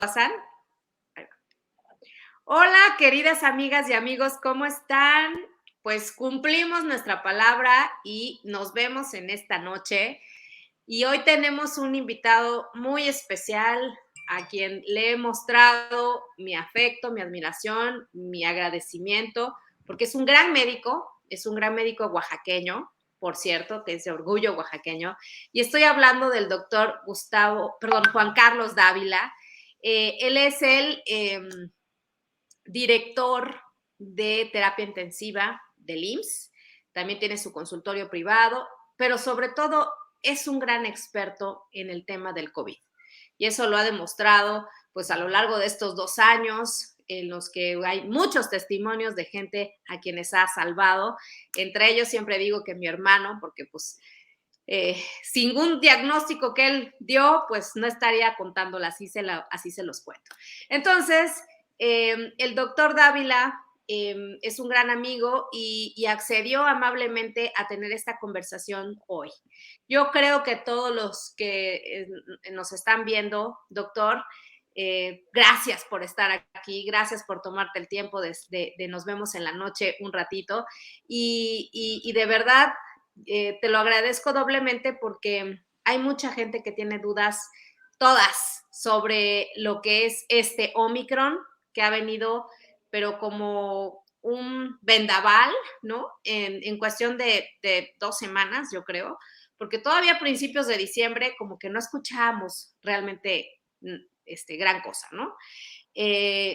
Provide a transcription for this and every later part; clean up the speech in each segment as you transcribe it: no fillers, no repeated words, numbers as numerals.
¿Pasan? Hola, queridas amigas y amigos, ¿cómo están? Pues cumplimos nuestra palabra y nos vemos en esta noche. Y hoy tenemos un invitado muy especial a quien le he mostrado mi afecto, mi admiración, mi agradecimiento, porque es un gran médico oaxaqueño, por cierto, que es de orgullo oaxaqueño. Y estoy hablando del doctor Juan Carlos Dávila. Él es el director de terapia intensiva del IMSS, también tiene su consultorio privado, pero sobre todo es un gran experto en el tema del COVID. Y eso lo ha demostrado pues a lo largo de estos 2 años en los que hay muchos testimonios de gente a quienes ha salvado. Entre ellos siempre digo que mi hermano, porque pues sin un diagnóstico que él dio, pues no estaría contándola, así se los cuento. Entonces, el doctor Dávila es un gran amigo y accedió amablemente a tener esta conversación hoy. Yo creo que todos los que nos están viendo, doctor, gracias por estar aquí, gracias por tomarte el tiempo de nos vemos en la noche un ratito y de verdad te lo agradezco doblemente porque hay mucha gente que tiene dudas, todas, sobre lo que es este Omicron que ha venido, pero como un vendaval, ¿no? En cuestión de 2 semanas, yo creo, porque todavía a principios de diciembre como que no escuchábamos realmente gran cosa, ¿no?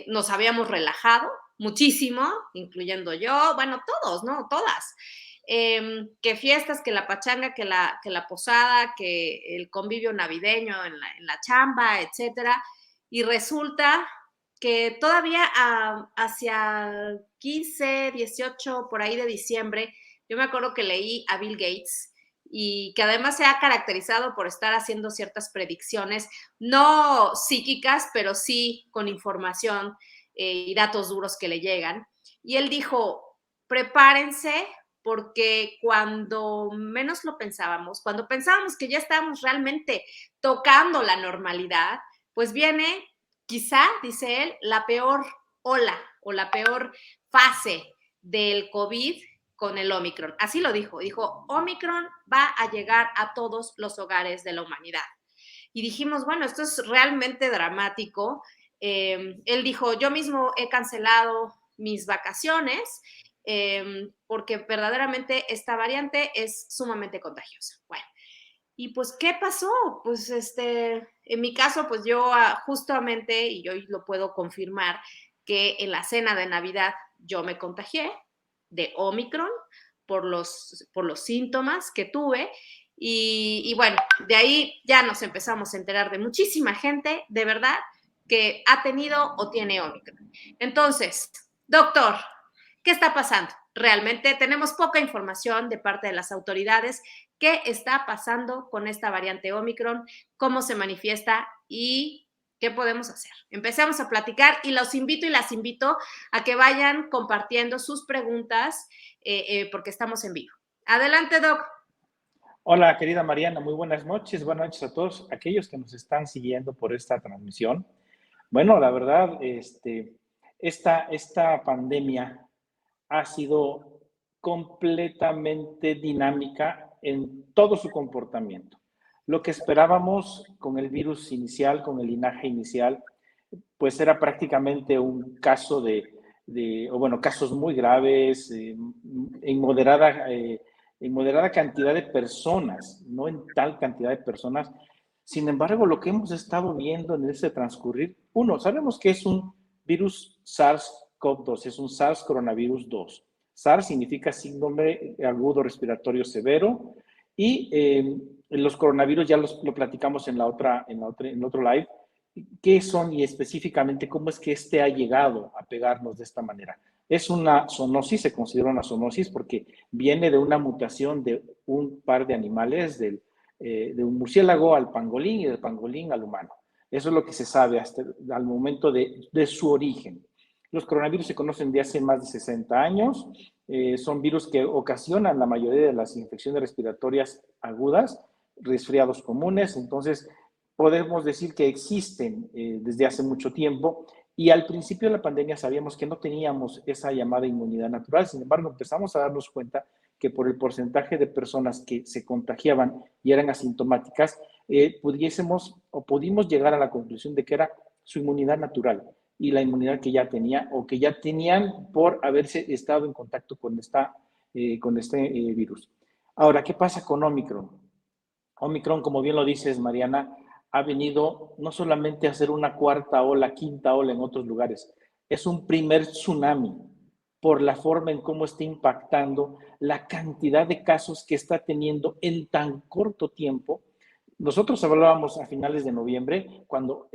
Nos habíamos relajado muchísimo, incluyendo yo, bueno, todos, ¿no? Todas. Que fiestas, que la pachanga, que la posada, que el convivio navideño en la chamba, etcétera. Y resulta que todavía hacia 15, 18, por ahí de diciembre, yo me acuerdo que leí a Bill Gates y que además se ha caracterizado por estar haciendo ciertas predicciones, no psíquicas, pero sí con información y datos duros que le llegan. Y él dijo, prepárense porque cuando menos lo pensábamos, cuando pensábamos que ya estábamos realmente tocando la normalidad, pues viene, quizá, dice él, la peor ola o la peor fase del COVID con el Omicron. Así lo dijo. Dijo, Omicron va a llegar a todos los hogares de la humanidad. Y dijimos, bueno, esto es realmente dramático. Él dijo, yo mismo he cancelado mis vacaciones porque verdaderamente esta variante es sumamente contagiosa. Bueno, y pues, ¿qué pasó? Pues, en mi caso, pues yo justamente, y yo lo puedo confirmar, que en la cena de Navidad yo me contagié de Omicron por los síntomas que tuve. Y bueno, de ahí ya nos empezamos a enterar de muchísima gente, de verdad, que ha tenido o tiene Omicron. Entonces, doctor, ¿qué está pasando? Realmente tenemos poca información de parte de las autoridades. ¿Qué está pasando con esta variante Omicron? ¿Cómo se manifiesta? ¿Y qué podemos hacer? Empecemos a platicar y los invito y las invito a que vayan compartiendo sus preguntas porque estamos en vivo. Adelante, Doc. Hola, querida Mariana, muy buenas noches a todos aquellos que nos están siguiendo por esta transmisión. Bueno, la verdad, esta pandemia ha sido completamente dinámica en todo su comportamiento. Lo que esperábamos con el virus inicial, con el linaje inicial, pues era prácticamente un caso casos muy graves, en moderada cantidad de personas, no en tal cantidad de personas. Sin embargo, lo que hemos estado viendo en ese transcurrir, sabemos que es un virus SARS-CoV-2, es un SARS coronavirus 2. SARS significa síndrome agudo respiratorio severo y los coronavirus ya lo platicamos en otro live. ¿Qué son y específicamente cómo es que ha llegado a pegarnos de esta manera? Es una zoonosis, se considera una zoonosis porque viene de una mutación de un par de animales, de un murciélago al pangolín y del pangolín al humano. Eso es lo que se sabe hasta el momento de su origen. Los coronavirus se conocen de hace más de 60 años. Son virus que ocasionan la mayoría de las infecciones respiratorias agudas, resfriados comunes. Entonces, podemos decir que existen desde hace mucho tiempo y al principio de la pandemia sabíamos que no teníamos esa llamada inmunidad natural. Sin embargo, empezamos a darnos cuenta que por el porcentaje de personas que se contagiaban y eran asintomáticas, pudiésemos o pudimos llegar a la conclusión de que era su inmunidad natural y la inmunidad que ya tenía o que ya tenían por haberse estado en contacto con este virus. Ahora, ¿qué pasa con Omicron? Omicron, como bien lo dices, Mariana, ha venido no solamente a ser una cuarta ola, quinta ola en otros lugares, es un primer tsunami por la forma en cómo está impactando, la cantidad de casos que está teniendo en tan corto tiempo. Nosotros hablábamos a finales de noviembre, cuando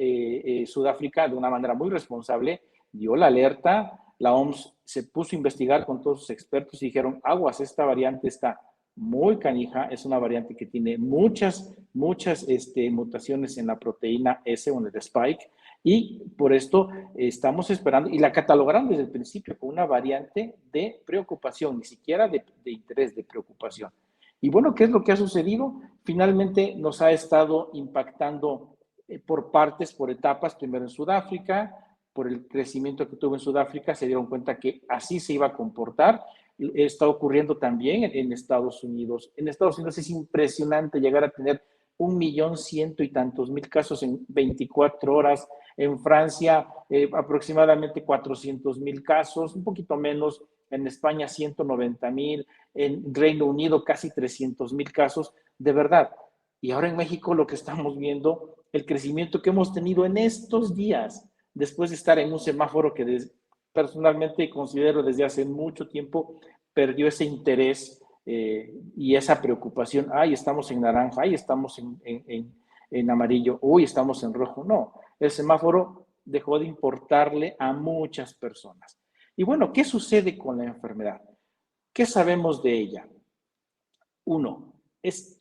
Sudáfrica, de una manera muy responsable, dio la alerta, la OMS se puso a investigar con todos sus expertos y dijeron, aguas, esta variante está muy canija, es una variante que tiene muchas mutaciones en la proteína S o en el spike, y por esto estamos esperando, y la catalogaron desde el principio como una variante de preocupación, ni siquiera de interés, de preocupación. Y bueno, ¿qué es lo que ha sucedido? Finalmente nos ha estado impactando por partes, por etapas, primero en Sudáfrica, por el crecimiento que tuvo en Sudáfrica, se dieron cuenta que así se iba a comportar. Está ocurriendo también en Estados Unidos. En Estados Unidos es impresionante llegar a tener 1.100.000 y tantos mil casos en 24 horas. En Francia, aproximadamente 400.000 casos, un poquito menos. En España, 190.000. En Reino Unido, casi 300.000 casos. De verdad. Y ahora en México lo que estamos viendo, el crecimiento que hemos tenido en estos días, después de estar en un semáforo que personalmente considero desde hace mucho tiempo perdió ese interés y esa preocupación. Ay, estamos en naranja, ay, estamos en amarillo, uy, estamos en rojo. No, el semáforo dejó de importarle a muchas personas. Y bueno, ¿qué sucede con la enfermedad? ¿Qué sabemos de ella? Uno, es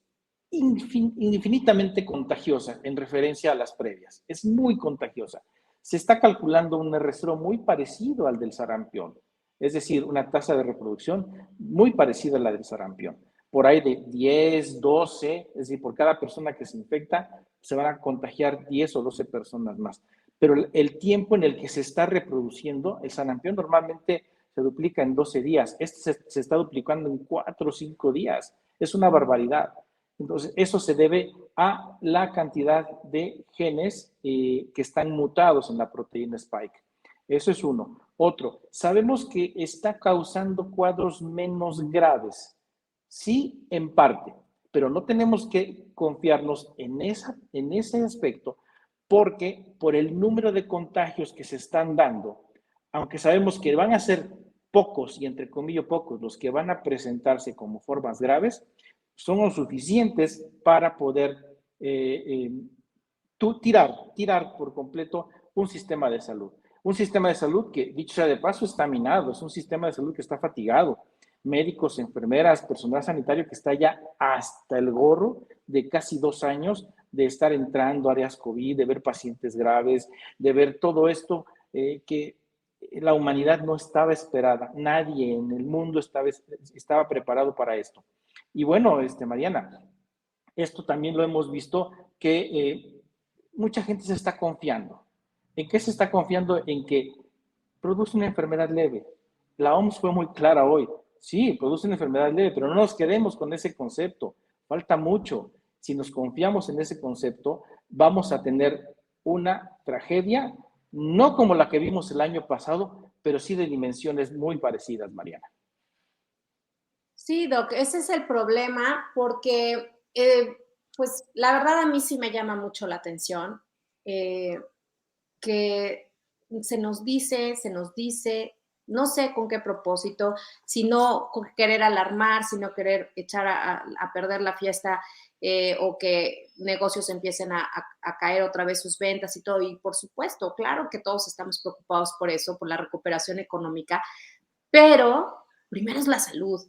infinitamente contagiosa en referencia a las previas. Es muy contagiosa. Se está calculando un R0 muy parecido al del sarampión, es decir, una tasa de reproducción muy parecida a la del sarampión. Por ahí de 10, 12, es decir, por cada persona que se infecta, se van a contagiar 10 o 12 personas más. Pero el tiempo en el que se está reproduciendo, el sarampión normalmente se duplica en 12 días. Este se está duplicando en 4 o 5 días. Es una barbaridad. Entonces, eso se debe a la cantidad de genes que están mutados en la proteína Spike. Eso es uno. Otro, sabemos que está causando cuadros menos graves. Sí, en parte, pero no tenemos que confiarnos en ese aspecto porque por el número de contagios que se están dando, aunque sabemos que van a ser pocos y entre comillas pocos los que van a presentarse como formas graves, son lo suficientes para poder tirar por completo un sistema de salud. Un sistema de salud que, dicho sea de paso, está minado, es un sistema de salud que está fatigado. Médicos, enfermeras, personal sanitario que está ya hasta el gorro de casi 2 años de estar entrando a áreas COVID, de ver pacientes graves, de ver todo esto que la humanidad no estaba esperada. Nadie en el mundo estaba preparado para esto. Y bueno, Mariana, esto también lo hemos visto que mucha gente se está confiando. ¿En qué se está confiando? En que produce una enfermedad leve. La OMS fue muy clara hoy. Sí, produce una enfermedad leve, pero no nos quedemos con ese concepto. Falta mucho. Si nos confiamos en ese concepto, vamos a tener una tragedia, no como la que vimos el año pasado, pero sí de dimensiones muy parecidas, Mariana. Sí, Doc, ese es el problema porque, pues la verdad a mí sí me llama mucho la atención que se nos dice, no sé con qué propósito, sino con querer alarmar, sino querer echar a perder la fiesta o que negocios empiecen a caer otra vez sus ventas y todo. Y por supuesto, claro que todos estamos preocupados por eso, por la recuperación económica, pero primero es la salud.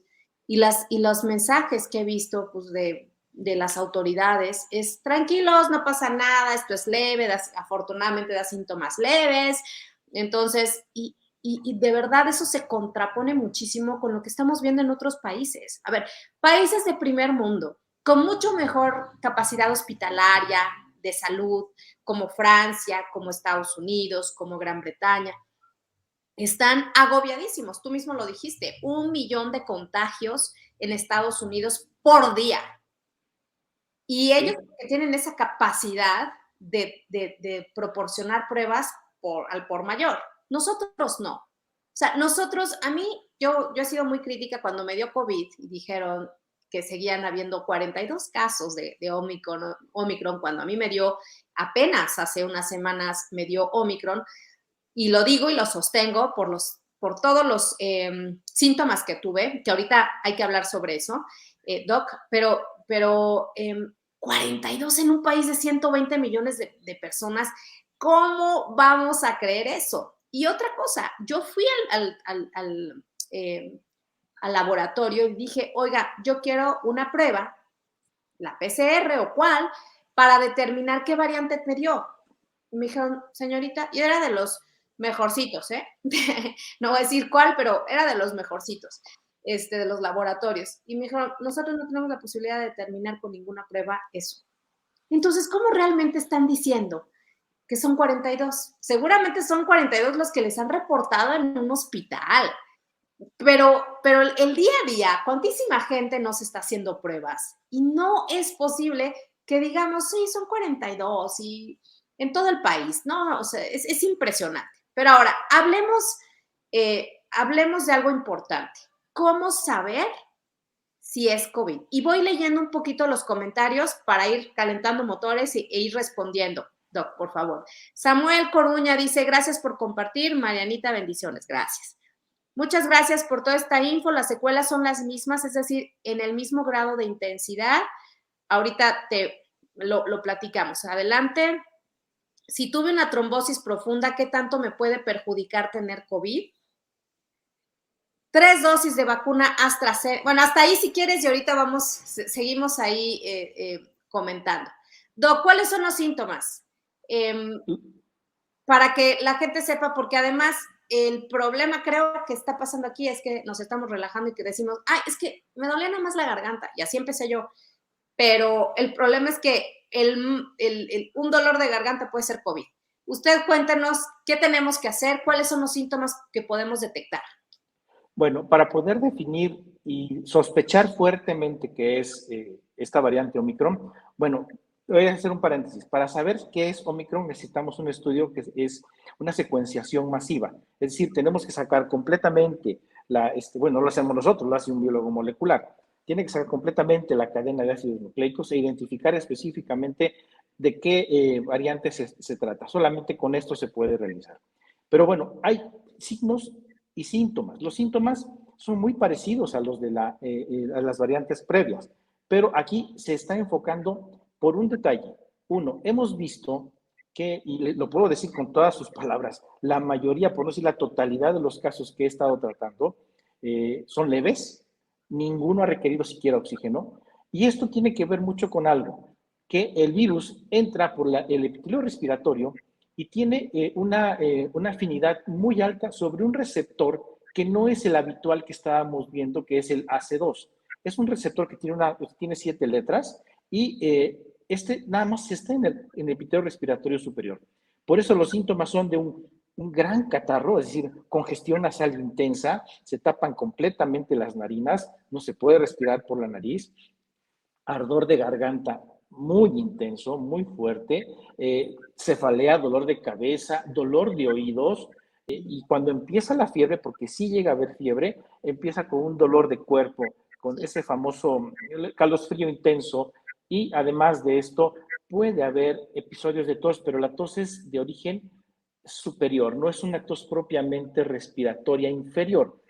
Y los mensajes que he visto pues, de las autoridades es tranquilos, no pasa nada, esto es leve, afortunadamente da síntomas leves. Entonces, y de verdad eso se contrapone muchísimo con lo que estamos viendo en otros países. A ver, países de primer mundo, con mucho mejor capacidad hospitalaria, de salud, como Francia, como Estados Unidos, como Gran Bretaña, están agobiadísimos. Tú mismo lo dijiste, 1 millón de contagios en Estados Unidos por día. Y ellos Sí. tienen esa capacidad de proporcionar pruebas al por mayor. Nosotros no. O sea, nosotros, a mí, yo he sido muy crítica cuando me dio COVID y dijeron que seguían habiendo 42 casos de Omicron, cuando a mí me dio apenas hace unas semanas, me dio Omicron, y lo digo y lo sostengo por todos los síntomas que tuve, que ahorita hay que hablar sobre eso, Doc, pero 42 en un país de 120 millones de personas, ¿cómo vamos a creer eso? Y otra cosa, yo fui al laboratorio y dije, oiga, yo quiero una prueba, la PCR o cuál, para determinar qué variante me dio. Y me dijeron, señorita, y era de los mejorcitos, ¿eh? No voy a decir cuál, pero era de los mejorcitos, de los laboratorios. Y me dijeron, nosotros no tenemos la posibilidad de determinar con ninguna prueba eso. Entonces, ¿cómo realmente están diciendo que son 42? Seguramente son 42 los que les han reportado en un hospital. Pero el día a día, cuantísima gente no se está haciendo pruebas y no es posible que digamos, sí, son 42 y en todo el país, ¿no? O sea, es impresionante. Pero ahora, hablemos de algo importante. ¿Cómo saber si es COVID? Y voy leyendo un poquito los comentarios para ir calentando motores e ir respondiendo. Doc, por favor. Samuel Coruña dice, gracias por compartir. Marianita, bendiciones. Gracias. Muchas gracias por toda esta info. Las secuelas son las mismas, es decir, en el mismo grado de intensidad. Ahorita lo platicamos. Adelante. Si tuve una trombosis profunda, ¿qué tanto me puede perjudicar tener COVID? 3 dosis de vacuna AstraZeneca. Bueno, hasta ahí si quieres y ahorita seguimos ahí comentando. Doc, ¿cuáles son los síntomas? Para que la gente sepa, porque además el problema creo que está pasando aquí es que nos estamos relajando y que decimos, ay, es que me dolía nada más la garganta, y así empecé yo. Pero el problema es que un dolor de garganta puede ser COVID. Usted cuéntenos qué tenemos que hacer, cuáles son los síntomas que podemos detectar. Bueno, para poder definir y sospechar fuertemente que es esta variante Omicron, bueno, voy a hacer un paréntesis. Para saber qué es Omicron necesitamos un estudio que es una secuenciación masiva. Es decir, tenemos que sacar completamente bueno, no lo hacemos nosotros, lo hace un biólogo molecular. Tiene que sacar completamente la cadena de ácidos nucleicos e identificar específicamente de qué variante se trata. Solamente con esto se puede realizar. Pero bueno, hay signos y síntomas. Los síntomas son muy parecidos a los de a las variantes previas, pero aquí se está enfocando por un detalle. Uno, hemos visto que, y lo puedo decir con todas sus palabras, la mayoría, por no decir la totalidad de los casos que he estado tratando, son leves, ninguno ha requerido siquiera oxígeno, y esto tiene que ver mucho con algo, que el virus entra por el epitelio respiratorio y tiene una afinidad muy alta sobre un receptor que no es el habitual que estábamos viendo, que es el AC2. Es un receptor que tiene 7 letras y nada más está en el epitelio respiratorio superior. Por eso los síntomas son de un gran catarro, es decir, congestión nasal intensa, se tapan completamente las narinas, no se puede respirar por la nariz, ardor de garganta muy intenso, muy fuerte, cefalea, dolor de cabeza, dolor de oídos, y cuando empieza la fiebre, porque sí llega a haber fiebre, empieza con un dolor de cuerpo, con ese famoso calosfrío intenso, y además de esto puede haber episodios de tos, pero la tos es de origen superior, no es una tos propiamente respiratoria inferior,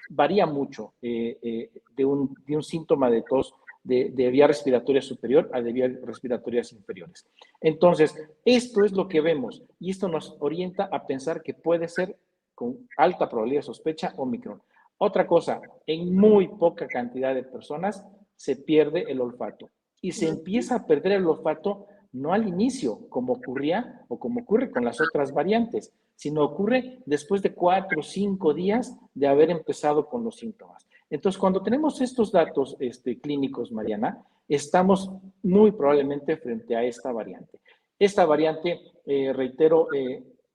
varía mucho de un síntoma de tos de vía respiratoria superior a de vías respiratorias inferiores. Entonces, esto es lo que vemos y esto nos orienta a pensar que puede ser con alta probabilidad de sospecha Omicron. Otra cosa, en muy poca cantidad de personas se pierde el olfato y se empieza a perder el olfato no al inicio, como ocurría o como ocurre con las otras variantes, sino ocurre después de 4 o 5 días de haber empezado con los síntomas. Entonces, cuando tenemos estos datos clínicos, Mariana, estamos muy probablemente frente a esta variante. Esta variante, reitero,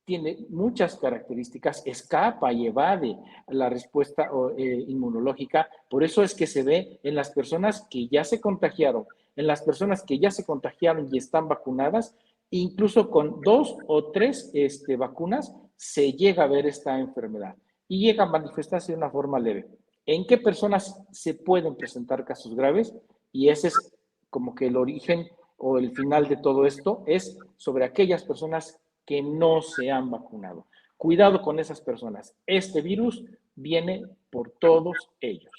tiene muchas características, escapa y evade la respuesta inmunológica. Por eso es que se ve en las personas que ya se contagiaron, en las personas que ya se contagiaron y están vacunadas, incluso con 2 o 3 vacunas, se llega a ver esta enfermedad y llega a manifestarse de una forma leve. ¿En qué personas se pueden presentar casos graves? Y ese es como que el origen o el final de todo esto es sobre aquellas personas que no se han vacunado. Cuidado con esas personas. Este virus viene por todos ellos.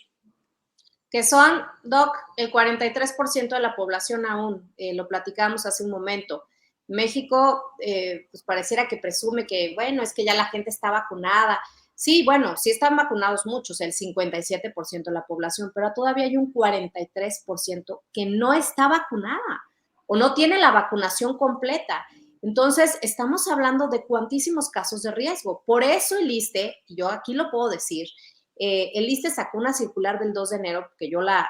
Que son, Doc, el 43% de la población aún, lo platicamos hace un momento. México, pues pareciera que presume que, bueno, es que ya la gente está vacunada. Sí, bueno, sí están vacunados muchos, el 57% de la población, pero todavía hay un 43% que no está vacunada o no tiene la vacunación completa. Entonces, estamos hablando de cuantísimos casos de riesgo. Por eso el ISSSTE, yo aquí lo puedo decir, el ISSSTE sacó una circular del 2 de enero, porque yo la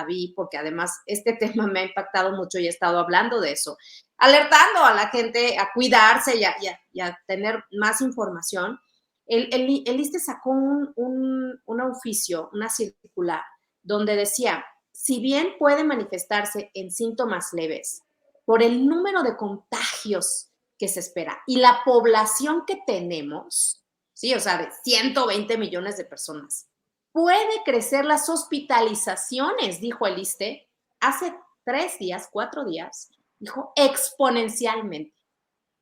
vi, porque además este tema me ha impactado mucho y he estado hablando de eso, alertando a la gente a cuidarse y a tener más información. El ISSSTE sacó un oficio, una circular, donde decía, si bien puede manifestarse en síntomas leves, por el número de contagios que se espera y la población que tenemos, ¿sí? O sea, de 120 millones de personas. Puede crecer las hospitalizaciones, dijo el ISSSTE, hace 3 días, 4 días, dijo exponencialmente.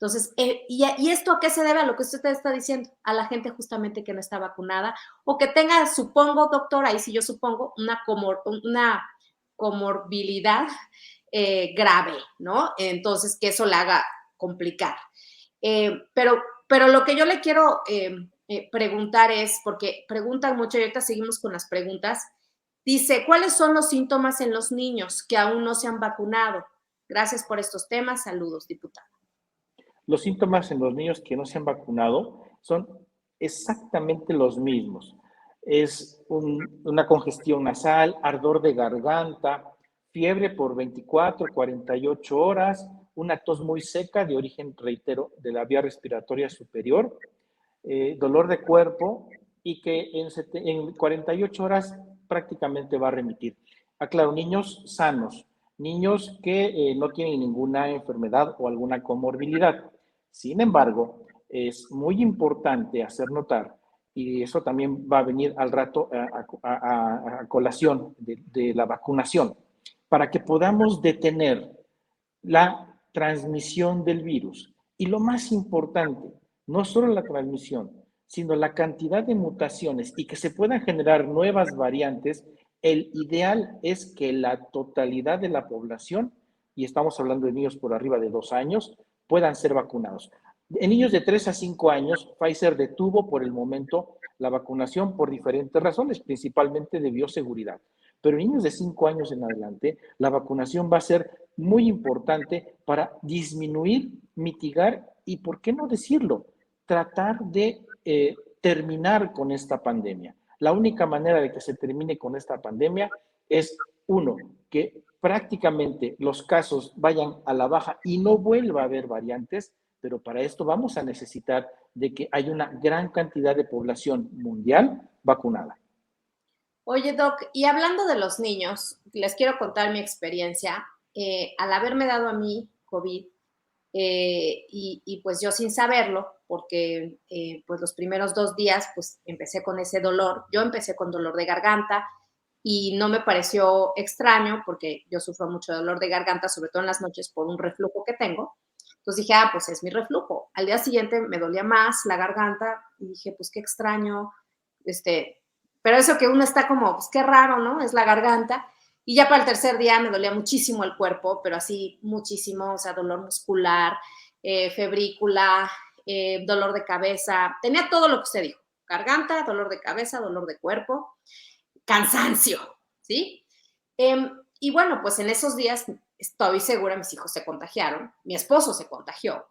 Entonces, ¿y esto a qué se debe? A lo que usted está diciendo, a la gente justamente que no está vacunada o que tenga, supongo, doctor, ahí sí yo supongo, una comorbilidad grave, ¿no? Entonces, que eso la haga complicar. Pero lo que yo le quiero preguntar es, porque preguntan mucho y ahorita seguimos con las preguntas, dice, ¿cuáles son los síntomas en los niños que aún no se han vacunado? Gracias por estos temas. Saludos, diputado. Los síntomas en los niños que no se han vacunado son exactamente los mismos. Es una congestión nasal, ardor de garganta, fiebre por 24, 48 horas, una tos muy seca de origen, reitero, de la vía respiratoria superior, dolor de cuerpo y que en 48 horas prácticamente va a remitir. Aclaro, niños sanos, niños que no tienen ninguna enfermedad o alguna comorbilidad. Sin embargo, es muy importante hacer notar, y eso también va a venir al rato a colación de la vacunación, para que podamos detener la transmisión del virus. Y lo más importante, no solo la transmisión, sino la cantidad de mutaciones y que se puedan generar nuevas variantes, el ideal es que la totalidad de la población, y estamos hablando de niños por arriba de 2 años, puedan ser vacunados. En niños de 3 a 5 años, Pfizer detuvo por el momento la vacunación por diferentes razones, principalmente de bioseguridad. Pero en niños de 5 años en adelante, la vacunación va a ser muy importante para disminuir, mitigar y, ¿por qué no decirlo?, tratar de terminar con esta pandemia. La única manera de que se termine con esta pandemia es, uno, que prácticamente los casos vayan a la baja y no vuelva a haber variantes, pero para esto vamos a necesitar de que haya una gran cantidad de población mundial vacunada. Oye, Doc, y hablando de los niños, les quiero contar mi experiencia. Al haberme dado a mí COVID, y pues yo sin saberlo, porque pues los primeros 2 días pues empecé con ese dolor, yo empecé con dolor de garganta y no me pareció extraño porque yo sufro mucho de dolor de garganta, sobre todo en las noches por un reflujo que tengo. Entonces dije, pues es mi reflujo. Al día siguiente me dolía más la garganta y dije, pues qué extraño, pero eso que uno está como, pues qué raro, ¿no? Es la garganta. Y ya para el tercer día me dolía muchísimo el cuerpo, pero así muchísimo, o sea, dolor muscular, febrícula, dolor de cabeza, tenía todo lo que usted dijo, garganta, dolor de cabeza, dolor de cuerpo, cansancio, ¿sí? Y bueno, pues en esos días estoy segura, mis hijos se contagiaron, mi esposo se contagió,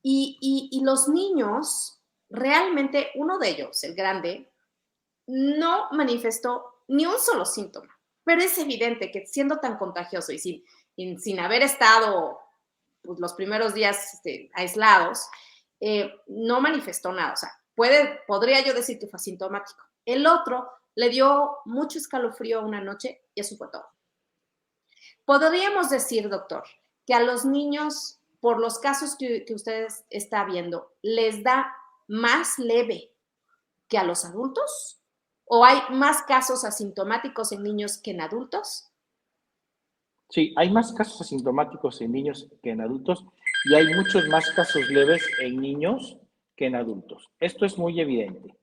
y los niños, realmente uno de ellos, el grande, no manifestó ni un solo síntoma, pero es evidente que siendo tan contagioso y sin haber estado pues, los primeros días aislados, no manifestó nada. O sea, podría yo decir que fue asintomático. El otro le dio mucho escalofrío una noche y eso fue todo. Podríamos decir, doctor, que a los niños, por los casos que usted está viendo, ¿les da más leve que a los adultos? ¿O hay más casos asintomáticos en niños que en adultos? Sí, hay más casos asintomáticos en niños que en adultos y hay muchos más casos leves en niños que en adultos. Esto es muy evidente.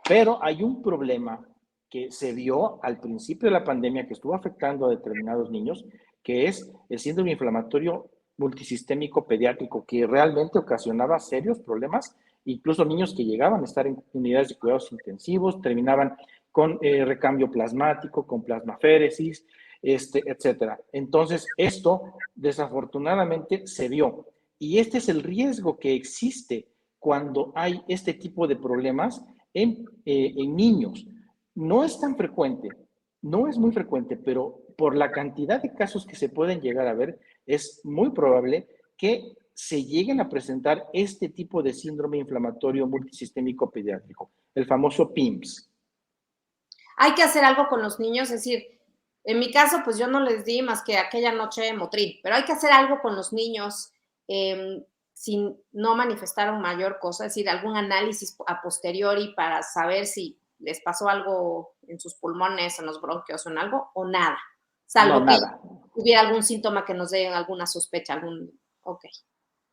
Pero hay un problema que se vio al principio de la pandemia que estuvo afectando a determinados niños, que es el síndrome inflamatorio multisistémico pediátrico, que realmente ocasionaba serios problemas, incluso niños que llegaban a estar en unidades de cuidados intensivos, terminaban con recambio plasmático, con plasmaféresis, etcétera. Entonces, esto desafortunadamente se vio. Y este es el riesgo que existe cuando hay este tipo de problemas en niños. No es tan frecuente, no es muy frecuente, pero por la cantidad de casos que se pueden llegar a ver, es muy probable que se lleguen a presentar este tipo de síndrome inflamatorio multisistémico pediátrico, el famoso PIMS. Hay que hacer algo con los niños, es decir, en mi caso, pues yo no les di más que aquella noche Motrin, pero hay que hacer algo con los niños sin no manifestar un mayor cosa, es decir, algún análisis a posteriori para saber si les pasó algo en sus pulmones, en los bronquios o en algo, o nada, No, salvo que nada. hubiera algún síntoma que nos dé alguna sospecha, ok.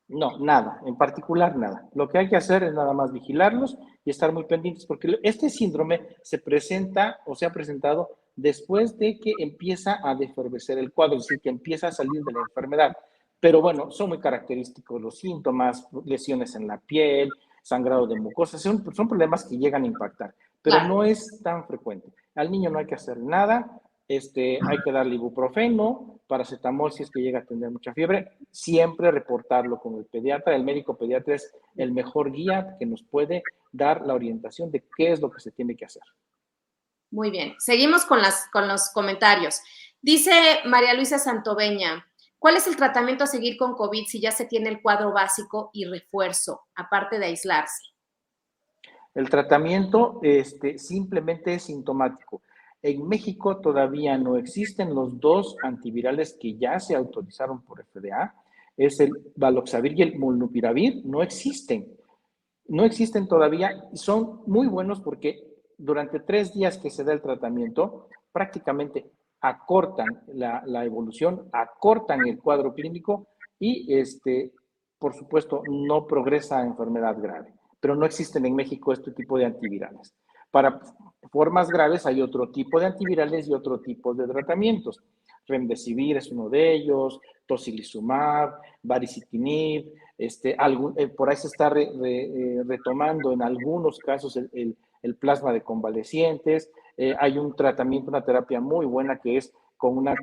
No, nada, en particular nada. Lo que hay que hacer es nada más vigilarlos y estar muy pendientes, porque este síndrome se presenta o se ha presentado después de que empieza a defervecer el cuadro, es decir, que empieza a salir de la enfermedad. Pero bueno, son muy característicos los síntomas, lesiones en la piel, sangrado de mucosas, son problemas que llegan a impactar, pero Claro. no es tan frecuente. Al niño no hay que hacer nada, hay que darle ibuprofeno, paracetamol si es que llega a tener mucha fiebre, siempre reportarlo con el pediatra. El médico pediatra es el mejor guía que nos puede dar la orientación de qué es lo que se tiene que hacer. Muy bien, seguimos con los comentarios. Dice María Luisa Santoveña, ¿cuál es el tratamiento a seguir con COVID si ya se tiene el cuadro básico y refuerzo, aparte de aislarse? El tratamiento simplemente es sintomático. En México todavía no existen los dos antivirales que ya se autorizaron por FDA, es el Baloxavir y el Molnupiravir, no existen. No existen todavía y son muy buenos porque durante 3 días que se da el tratamiento, prácticamente acortan la evolución, acortan el cuadro clínico y, por supuesto, no progresa a enfermedad grave. Pero no existen en México este tipo de antivirales. Para formas graves hay otro tipo de antivirales y otro tipo de tratamientos. Remdesivir es uno de ellos, tocilizumab, baricitinib, por ahí se está retomando en algunos casos el plasma de convalecientes. Hay un tratamiento, una terapia muy buena que es con una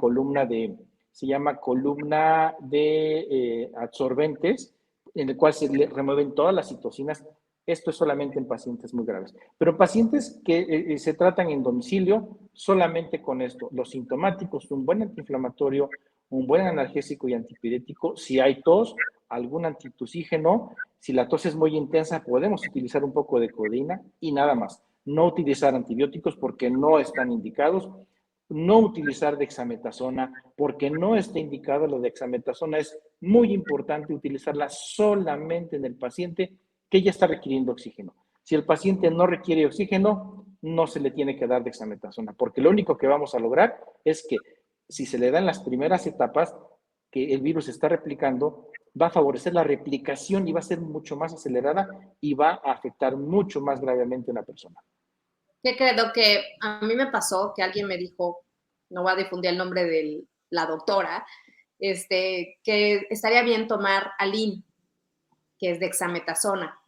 se llama columna de absorbentes, en el cual se le remueven todas las citocinas. Esto es solamente en pacientes muy graves. Pero pacientes que se tratan en domicilio, solamente con esto, los sintomáticos, un buen antiinflamatorio, un buen analgésico y antipirético. Si hay tos, algún antitusígeno. Si la tos es muy intensa, podemos utilizar un poco de codeína y nada más. No utilizar antibióticos porque no están indicados. No utilizar dexametasona porque no está indicado. La dexametasona es muy importante utilizarla solamente en el paciente que ya está requiriendo oxígeno. Si el paciente no requiere oxígeno, no se le tiene que dar dexametasona, porque lo único que vamos a lograr es que si se le dan las primeras etapas que el virus está replicando, va a favorecer la replicación y va a ser mucho más acelerada y va a afectar mucho más gravemente a una persona. ¿Qué creo que a mí me pasó? Que alguien me dijo, no voy a difundir el nombre de la doctora, que estaría bien tomar Alin, que es dexametasona.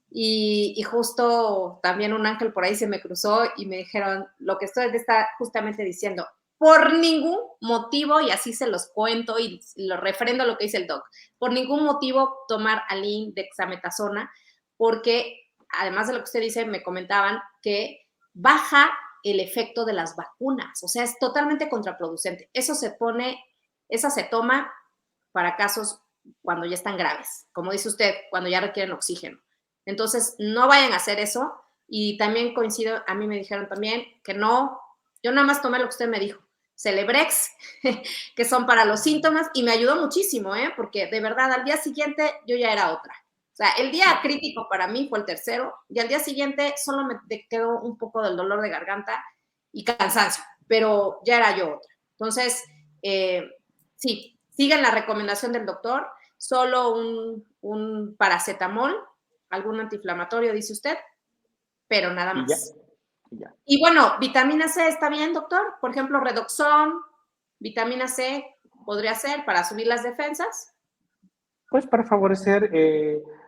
Y justo también un ángel por ahí se me cruzó y me dijeron lo que usted está justamente diciendo. Por ningún motivo, y así se los cuento y lo refrendo lo que dice el doc, por ningún motivo tomar Alin, dexametasona, porque además de lo que usted dice, me comentaban que baja el efecto de las vacunas, o sea, es totalmente contraproducente. Esa se toma para casos cuando ya están graves, como dice usted, cuando ya requieren oxígeno. Entonces, no vayan a hacer eso. Y también coincido, a mí me dijeron también que no, yo nada más tomé lo que usted me dijo, Celebrex, que son para los síntomas, y me ayudó muchísimo, porque de verdad al día siguiente yo ya era otra. O sea, el día crítico para mí fue el tercero, y al día siguiente solo me quedó un poco del dolor de garganta y cansancio, pero ya era yo otra. Entonces, sí, sigan la recomendación del doctor, solo un paracetamol, algún antiinflamatorio, dice usted, pero nada Y ya, más. y ya. Y bueno, vitamina C está bien, doctor. Por ejemplo, Redoxon, vitamina C podría ser para subir las defensas. Pues para favorecer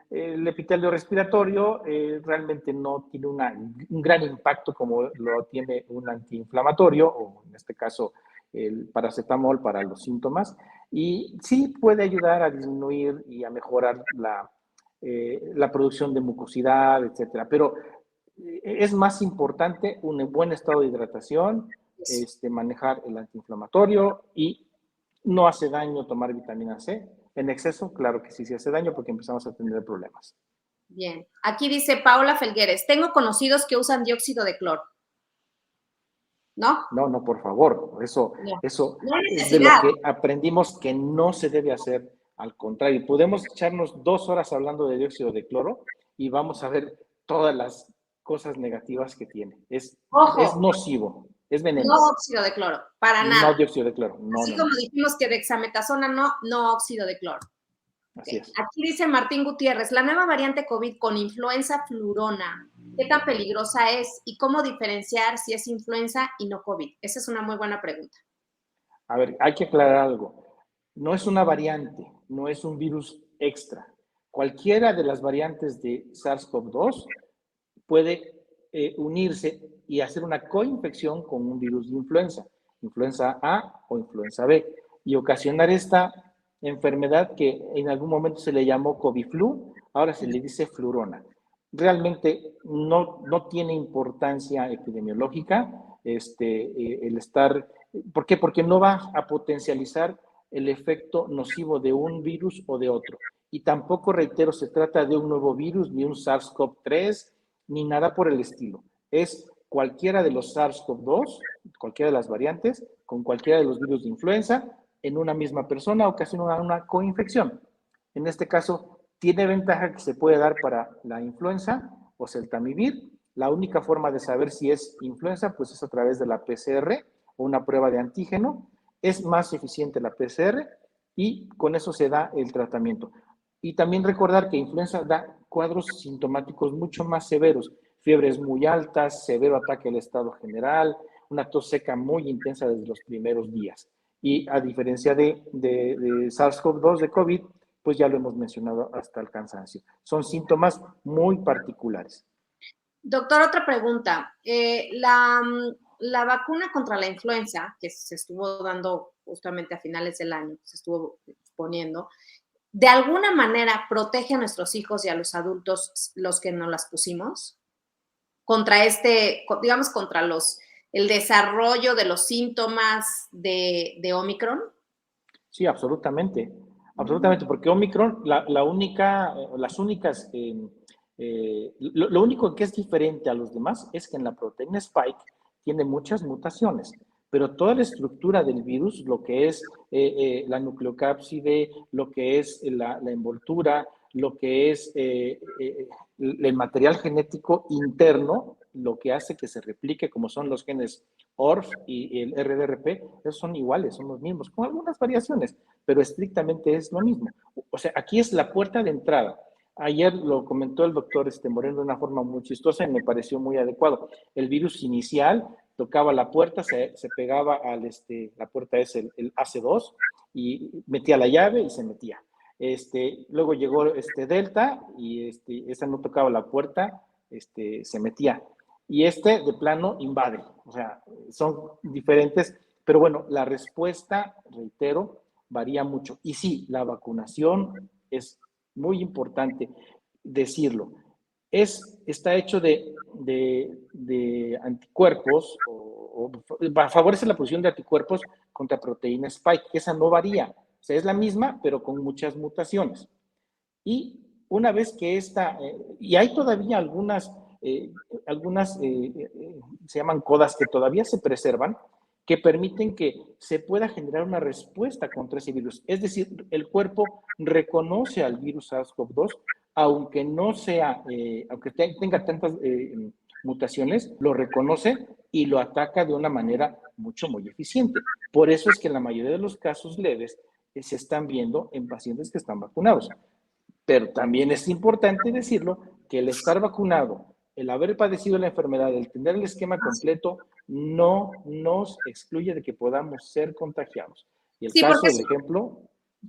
el epitelio respiratorio, realmente no tiene un gran impacto como lo tiene un antiinflamatorio, o en este caso el paracetamol para los síntomas, y sí puede ayudar a disminuir y a mejorar la producción de mucosidad, etcétera. Pero es más importante un buen estado de hidratación, manejar el antiinflamatorio, y no hace daño tomar vitamina C. En exceso, claro que sí, sí hace daño porque empezamos a tener problemas. Bien. Aquí dice Paola Felgueres, tengo conocidos que usan dióxido de cloro. ¿No? No, no, por favor. No. Eso No hay es de lo necesidad. que aprendimos que no se debe hacer. Al contrario, podemos echarnos 2 horas hablando de dióxido de cloro y vamos a ver todas las cosas negativas que tiene. Es Ojo, nocivo, es no venenoso. óxido de cloro, para No nada. dióxido de cloro, no, Así no, como no. dijimos que dexametasona no, no óxido de cloro. Así Okay. es. Aquí dice Martín Gutiérrez, la nueva variante COVID con influenza flurona, ¿qué tan peligrosa es y cómo diferenciar si es influenza y no COVID? Esa es una muy buena pregunta. A ver, hay que aclarar algo. No es una variante, no es un virus extra. Cualquiera de las variantes de SARS-CoV-2 puede unirse y hacer una coinfección con un virus de influenza, influenza A o influenza B, y ocasionar esta enfermedad que en algún momento se le llamó COVID-flu, ahora se le dice flurona. Realmente no tiene importancia epidemiológica el estar. ¿Por qué? Porque no va a potencializar el efecto nocivo de un virus o de otro. Y tampoco, reitero, se trata de un nuevo virus, ni un SARS-CoV-3, ni nada por el estilo. Es cualquiera de los SARS-CoV-2, cualquiera de las variantes, con cualquiera de los virus de influenza, en una misma persona ocasiona una coinfección. En este caso, tiene ventaja que se puede dar para la influenza o celtamivir. La única forma de saber si es influenza, pues es a través de la PCR o una prueba de antígeno. Es más eficiente la PCR y con eso se da el tratamiento. Y también recordar que influenza da cuadros sintomáticos mucho más severos, fiebres muy altas, severo ataque al estado general, una tos seca muy intensa desde los primeros días. Y a diferencia de SARS-CoV-2, de COVID, pues ya lo hemos mencionado hasta el cansancio. Son síntomas muy particulares. Doctor, otra pregunta. La vacuna contra la influenza, que se estuvo dando justamente a finales del año, se estuvo poniendo, ¿de alguna manera protege a nuestros hijos y a los adultos los que no las pusimos? Contra digamos, contra el desarrollo de los síntomas de Omicron. Sí, absolutamente. Absolutamente, porque Omicron, las únicas, lo único que es diferente a los demás es que en la proteína Spike tiene muchas mutaciones, pero toda la estructura del virus, lo que es la nucleocápside, lo que es la envoltura, lo que es el material genético interno, lo que hace que se replique, como son los genes ORF y el RDRP, esos son iguales, son los mismos, con algunas variaciones, pero estrictamente es lo mismo. O sea, aquí es la puerta de entrada. Ayer lo comentó el doctor Moreno de una forma muy chistosa y me pareció muy adecuado. El virus inicial tocaba la puerta, se pegaba la puerta es el AC2 y metía la llave y se metía. Luego llegó Delta y esa no tocaba la puerta, se metía. Y de plano invade. O sea, son diferentes, pero bueno, la respuesta, reitero, varía mucho. Y sí, la vacunación es muy importante decirlo. Está hecho de anticuerpos favorece la producción de anticuerpos contra proteína Spike, que esa no varía. O sea, es la misma, pero con muchas mutaciones. Y una vez que y hay todavía se llaman codas que todavía se preservan, que permiten que se pueda generar una respuesta contra ese virus. Es decir, el cuerpo reconoce al virus SARS-CoV-2, aunque no sea, aunque tenga tantas mutaciones, lo reconoce y lo ataca de una manera muy eficiente. Por eso es que en la mayoría de los casos leves se están viendo en pacientes que están vacunados. Pero también es importante decirlo que el estar vacunado, el haber padecido la enfermedad, el tener el esquema completo, no nos excluye de que podamos ser contagiados. Y el Sí, porque caso, el ejemplo,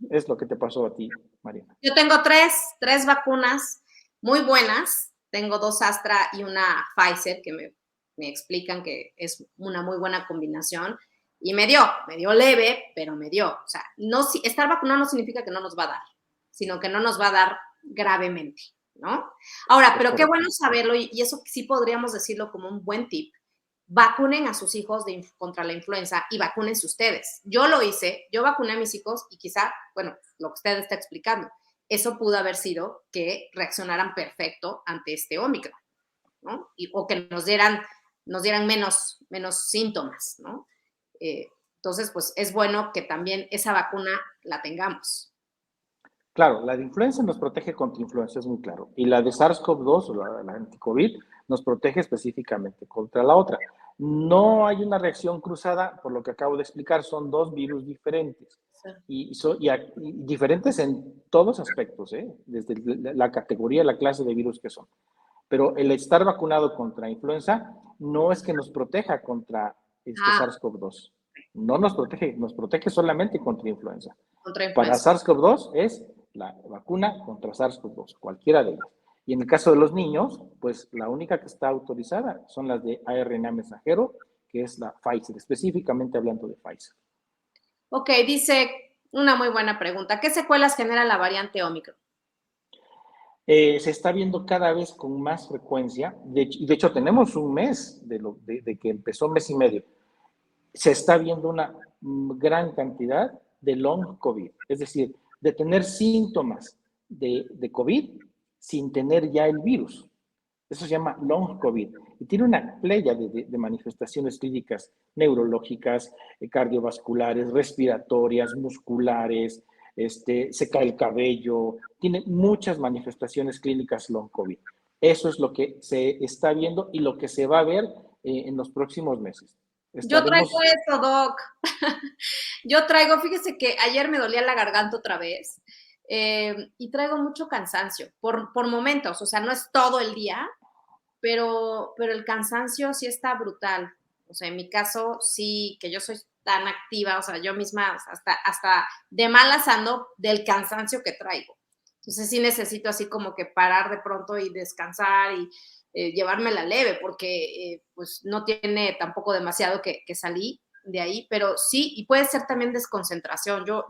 es lo que te pasó a ti, Mariana. yo tengo tres vacunas muy buenas. Tengo 2 Astra y una Pfizer que me explican que es una muy buena combinación. Y me dio leve, pero me dio. O sea, no, estar vacunado no significa que no nos va a dar, sino que no nos va a dar gravemente, ¿no? Ahora, pero qué bueno saberlo, y eso sí podríamos decirlo como un buen tip. Vacunen a sus hijos contra la influenza y vacúnense ustedes. Yo lo hice, yo vacuné a mis hijos y quizá, bueno, lo que usted está explicando, eso pudo haber sido que reaccionaran perfecto ante este Ómicron, ¿no? O que nos dieran menos síntomas, ¿no? Entonces, pues es bueno que también esa vacuna la tengamos. Claro, la de influenza nos protege contra influenza, es muy claro. Y la de SARS-CoV-2, o la anti-COVID, nos protege específicamente contra la otra. No hay una reacción cruzada, por lo que acabo de explicar, son 2 virus diferentes. Y diferentes en todos aspectos, desde la categoría, la clase de virus que son. Pero el estar vacunado contra influenza no es que nos proteja contra SARS-CoV-2. No nos protege solamente contra influenza. Para SARS-CoV-2 es la vacuna contra SARS-CoV-2, cualquiera de ellas. Y en el caso de los niños, pues la única que está autorizada son las de ARN mensajero, que es la Pfizer, específicamente hablando de Pfizer. Ok, dice una muy buena pregunta. ¿Qué secuelas genera la variante Ómicron? Se está viendo cada vez con más frecuencia, de hecho tenemos un mes de que empezó, un mes y medio, se está viendo una gran cantidad de long COVID, es decir, de tener síntomas de COVID sin tener ya el virus. Eso se llama long COVID y tiene una playa de manifestaciones clínicas neurológicas, cardiovasculares, respiratorias, musculares, se cae el cabello, tiene muchas manifestaciones clínicas long COVID. Eso es lo que se está viendo y lo que se va a ver en los próximos meses. Yo traigo eso, Doc. Yo traigo, fíjese que ayer me dolía la garganta otra vez y traigo mucho cansancio por momentos, o sea, no es todo el día, pero el cansancio sí está brutal. O sea, en mi caso, sí, que yo soy tan activa, o sea, yo misma hasta de malas ando del cansancio que traigo. Entonces sí necesito así como que parar de pronto y descansar y llevármela leve, porque pues no tiene tampoco demasiado que salí de ahí, pero sí, y puede ser también desconcentración. Yo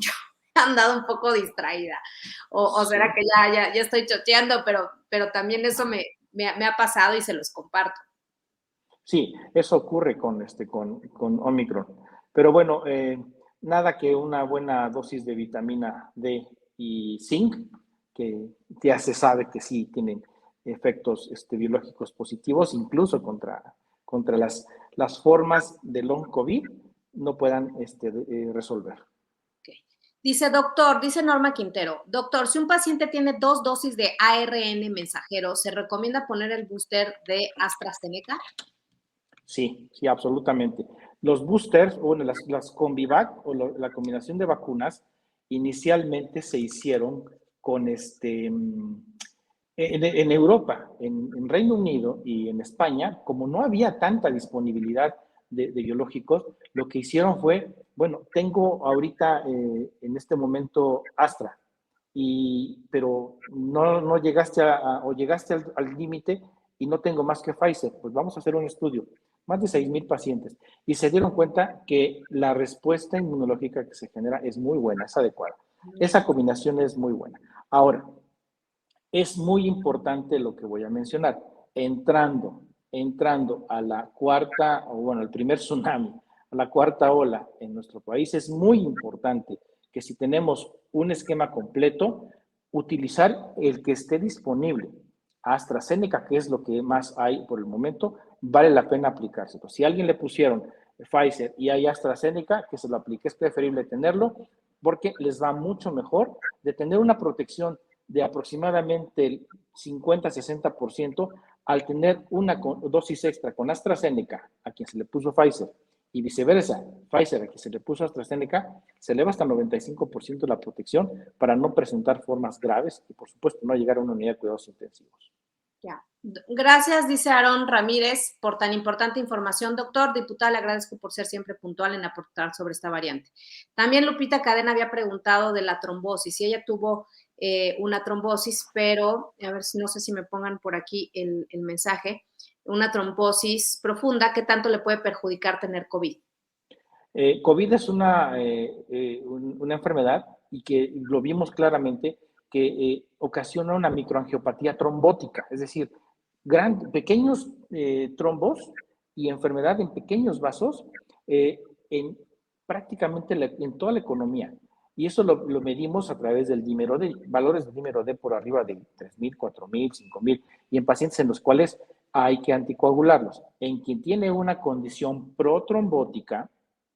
he andado un poco distraída, o será que ya estoy choteando, pero también eso me ha pasado y se los comparto. Sí, eso ocurre con Omicron. Pero bueno, nada que una buena dosis de vitamina D y zinc, que ya se sabe que sí tienen efectos biológicos positivos, incluso contra las formas de long COVID, no puedan resolver. Okay. Dice Norma Quintero, doctor, si un paciente tiene 2 dosis de ARN mensajero, ¿se recomienda poner el booster de AstraZeneca? Sí, sí, absolutamente. Los boosters, bueno, las Convivac o la combinación de vacunas, inicialmente se hicieron con en Europa, en Reino Unido y en España, como no había tanta disponibilidad de biológicos, lo que hicieron fue, bueno, tengo ahorita en este momento Astra, pero no llegaste o llegaste al límite y no tengo más que Pfizer, pues vamos a hacer un estudio, más de 6,000 pacientes, y se dieron cuenta que la respuesta inmunológica que se genera es muy buena, es adecuada. Esa combinación es muy buena. Ahora, es muy importante lo que voy a mencionar. Entrando a la cuarta, o bueno, el primer tsunami, a la cuarta ola en nuestro país, es muy importante que si tenemos un esquema completo, utilizar el que esté disponible. AstraZeneca, que es lo que más hay por el momento, vale la pena aplicárselo. Si a alguien le pusieron Pfizer y hay AstraZeneca, que se lo aplique. Es preferible tenerlo porque les va mucho mejor de tener una protección de aproximadamente el 50-60% al tener una dosis extra con AstraZeneca a quien se le puso Pfizer y viceversa, Pfizer a quien se le puso AstraZeneca, se eleva hasta 95% la protección para no presentar formas graves y por supuesto no llegar a una unidad de cuidados intensivos. Ya. Gracias, dice Aarón Ramírez, por tan importante información. Doctor, diputada, le agradezco por ser siempre puntual en aportar sobre esta variante. También Lupita Cadena había preguntado de la trombosis, si ella tuvo una trombosis, pero a ver si no sé si me pongan por aquí el mensaje, una trombosis profunda, ¿qué tanto le puede perjudicar tener COVID? COVID es una enfermedad y que lo vimos claramente que ocasiona una microangiopatía trombótica, es decir, pequeños trombos y enfermedad en pequeños vasos en prácticamente en toda la economía. Y eso lo medimos a través del dímero D, valores de dímero D por arriba de 3,000, 4,000, 5,000, y en pacientes en los cuales hay que anticoagularlos. En quien tiene una condición protrombótica,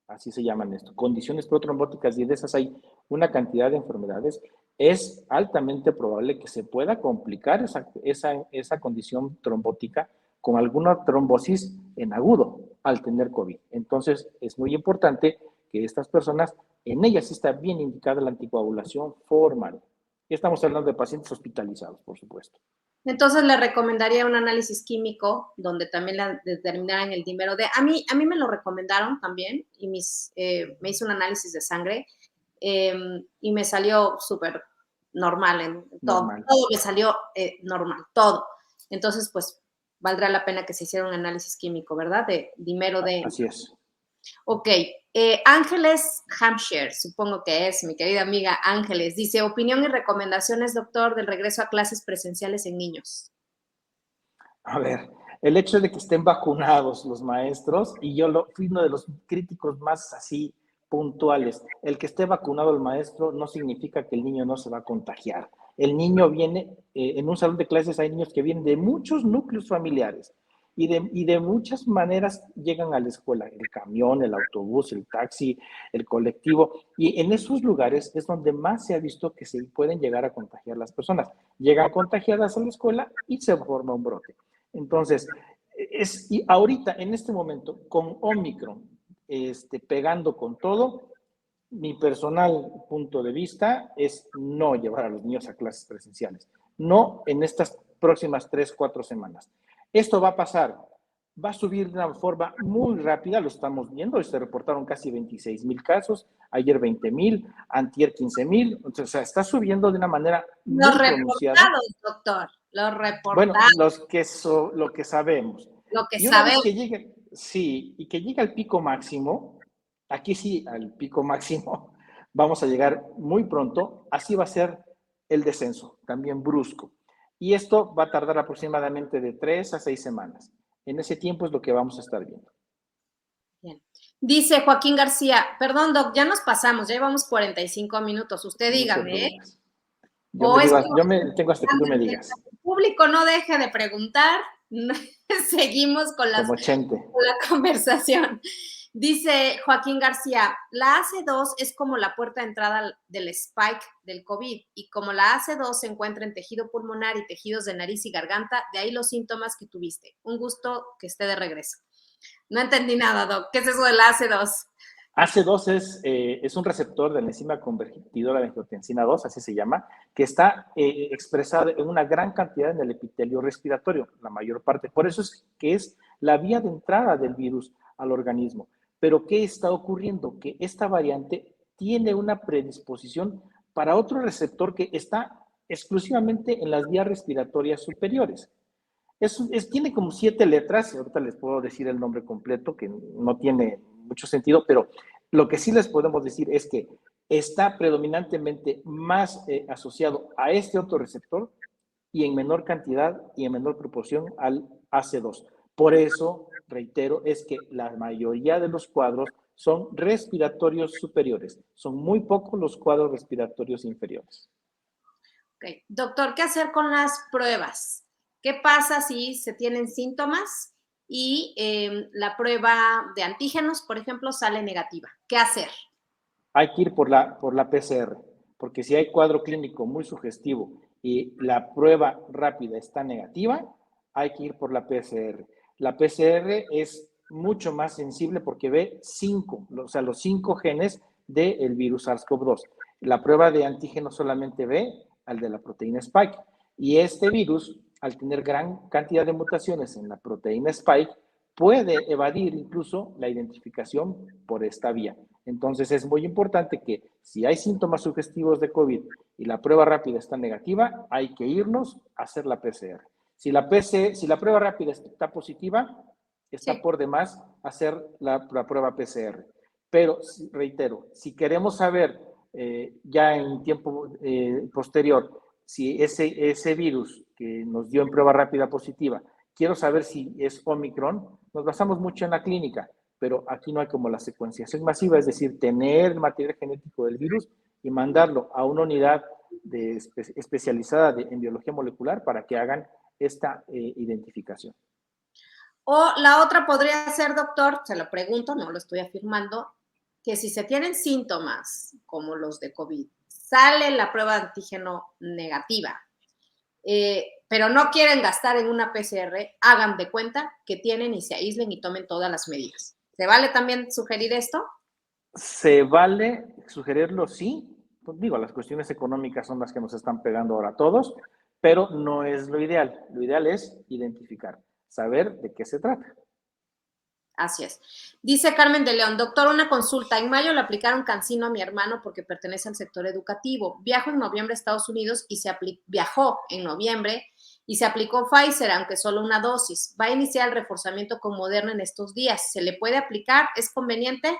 así se llaman esto, condiciones protrombóticas, y de esas hay una cantidad de enfermedades, es altamente probable que se pueda complicar esa condición trombótica con alguna trombosis en agudo al tener COVID. Entonces, es muy importante que estas personas, en ellas está bien indicada la anticoagulación formal. Y estamos hablando de pacientes hospitalizados, por supuesto. Entonces le recomendaría un análisis químico donde también la determinaran el dímero D. A mí me lo recomendaron también y me hice un análisis de sangre y me salió súper normal. Todo me salió normal, todo. Entonces, pues, valdrá la pena que se hiciera un análisis químico, ¿verdad? De dímero D. Así es. Ok, Ángeles Hampshire, supongo que es mi querida amiga Ángeles, dice, opinión y recomendaciones, doctor, del regreso a clases presenciales en niños. A ver, el hecho de que estén vacunados los maestros, y yo fui uno de los críticos más así puntuales, el que esté vacunado el maestro no significa que el niño no se va a contagiar. El niño viene, en un salón de clases hay niños que vienen de muchos núcleos familiares, y de muchas maneras llegan a la escuela, el camión, el autobús, el taxi, el colectivo, y en esos lugares es donde más se ha visto que se pueden llegar a contagiar las personas. Llegan contagiadas a la escuela y se forma un brote. Entonces, y ahorita, en este momento, con Omicron pegando con todo, mi personal punto de vista es no llevar a los niños a clases presenciales. No en estas próximas 3-4 semanas. Esto va a pasar, va a subir de una forma muy rápida, lo estamos viendo, se reportaron casi 26,000 casos, ayer 20,000, antier 15,000, o sea, está subiendo de una manera muy pronunciada. Reportados, doctor, los reportados. Bueno, lo que sabemos. Lo que Y una sabemos. vez que llegue, sí, y que llegue al pico máximo, aquí sí, al pico máximo, vamos a llegar muy pronto, así va a ser el descenso, también brusco. Y esto va a tardar aproximadamente de 3 a 6 semanas. En ese tiempo es lo que vamos a estar viendo. Bien. Dice Joaquín García, perdón, Doc, ya nos pasamos, ya llevamos 45 minutos. Usted dígame, ¿eh? Yo me tengo hasta que tú me digas. El público no deje de preguntar, seguimos con la conversación. Dice Joaquín García, la AC2 es como la puerta de entrada del spike del COVID y como la AC2 se encuentra en tejido pulmonar y tejidos de nariz y garganta, de ahí los síntomas que tuviste. Un gusto que esté de regreso. No entendí nada, Doc. ¿Qué es eso de la AC2? AC2 es un receptor de la enzima convertidora de angiotensina 2, así se llama, que está expresado en una gran cantidad en el epitelio respiratorio, la mayor parte. Por eso es que es la vía de entrada del virus al organismo. Pero ¿qué está ocurriendo? Que esta variante tiene una predisposición para otro receptor que está exclusivamente en las vías respiratorias superiores. Tiene como 7 letras, ahorita les puedo decir el nombre completo, que no tiene mucho sentido, pero lo que sí les podemos decir es que está predominantemente más asociado a este otro receptor y en menor cantidad y en menor proporción al AC2. Por eso, reitero, es que la mayoría de los cuadros son respiratorios superiores. Son muy pocos los cuadros respiratorios inferiores. Okay. Doctor, ¿qué hacer con las pruebas? ¿Qué pasa si se tienen síntomas y la prueba de antígenos, por ejemplo, sale negativa? ¿Qué hacer? Hay que ir por la PCR, porque si hay cuadro clínico muy sugestivo y la prueba rápida está negativa, hay que ir por la PCR. La PCR es mucho más sensible porque ve 5, o sea, los 5 genes del virus SARS-CoV-2. La prueba de antígeno solamente ve al de la proteína Spike. Y este virus, al tener gran cantidad de mutaciones en la proteína Spike, puede evadir incluso la identificación por esta vía. Entonces es muy importante que si hay síntomas sugestivos de COVID y la prueba rápida está negativa, hay que irnos a hacer la PCR. Si la prueba rápida está positiva, está por demás hacer la prueba PCR. Pero, reitero, si queremos saber ya en tiempo posterior si ese virus que nos dio en prueba rápida positiva, quiero saber si es Omicron, nos basamos mucho en la clínica, pero aquí no hay como la secuenciación masiva, es decir, tener el material genético del virus y mandarlo a una unidad especializada en biología molecular para que hagan esta identificación. O la otra podría ser, doctor, se lo pregunto, no lo estoy afirmando, que si se tienen síntomas como los de COVID, sale la prueba de antígeno negativa, pero no quieren gastar en una PCR, hagan de cuenta que tienen y se aíslen y tomen todas las medidas. ¿Se vale también sugerir esto? Se vale sugerirlo, sí. Pues digo, las cuestiones económicas son las que nos están pegando ahora a todos, pero no es lo ideal. Lo ideal es identificar, saber de qué se trata. Así es. Dice Carmen de León, doctor, una consulta. En mayo le aplicaron CanSino a mi hermano porque pertenece al sector educativo. Viajo en noviembre a Estados Unidos y viajó en noviembre y se aplicó Pfizer, aunque solo una dosis. Va a iniciar el reforzamiento con Moderna en estos días. ¿Se le puede aplicar? ¿Es conveniente?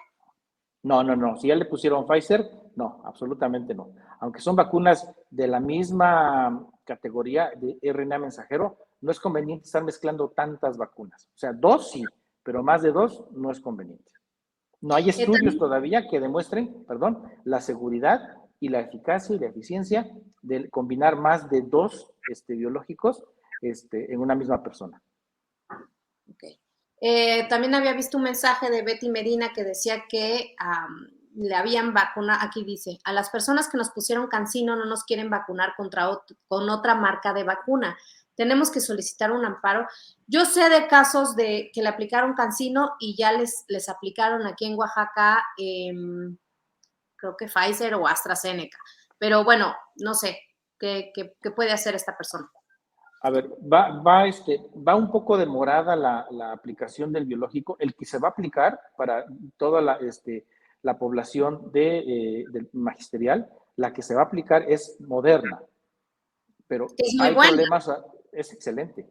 No. Si ya le pusieron Pfizer, no, absolutamente no. Aunque son vacunas de la misma categoría de RNA mensajero, no es conveniente estar mezclando tantas vacunas. O sea, 2 sí, pero más de 2 no es conveniente. No hay estudios todavía que demuestren, la seguridad y la eficacia y la eficiencia de combinar más de 2 biológicos en una misma persona. Okay. También había visto un mensaje de Betty Medina que decía que le habían vacunado, aquí dice, a las personas que nos pusieron CanSino no nos quieren vacunar con otra marca de vacuna. Tenemos que solicitar un amparo. Yo sé de casos de que le aplicaron CanSino y ya les aplicaron aquí en Oaxaca, creo que Pfizer o AstraZeneca. Pero bueno, no sé, ¿qué puede hacer esta persona? A ver, va un poco demorada la aplicación del biológico. El que se va a aplicar para toda la población del magisterial, la que se va a aplicar es Moderna. Pero es muy hay buena. problemas, es excelente.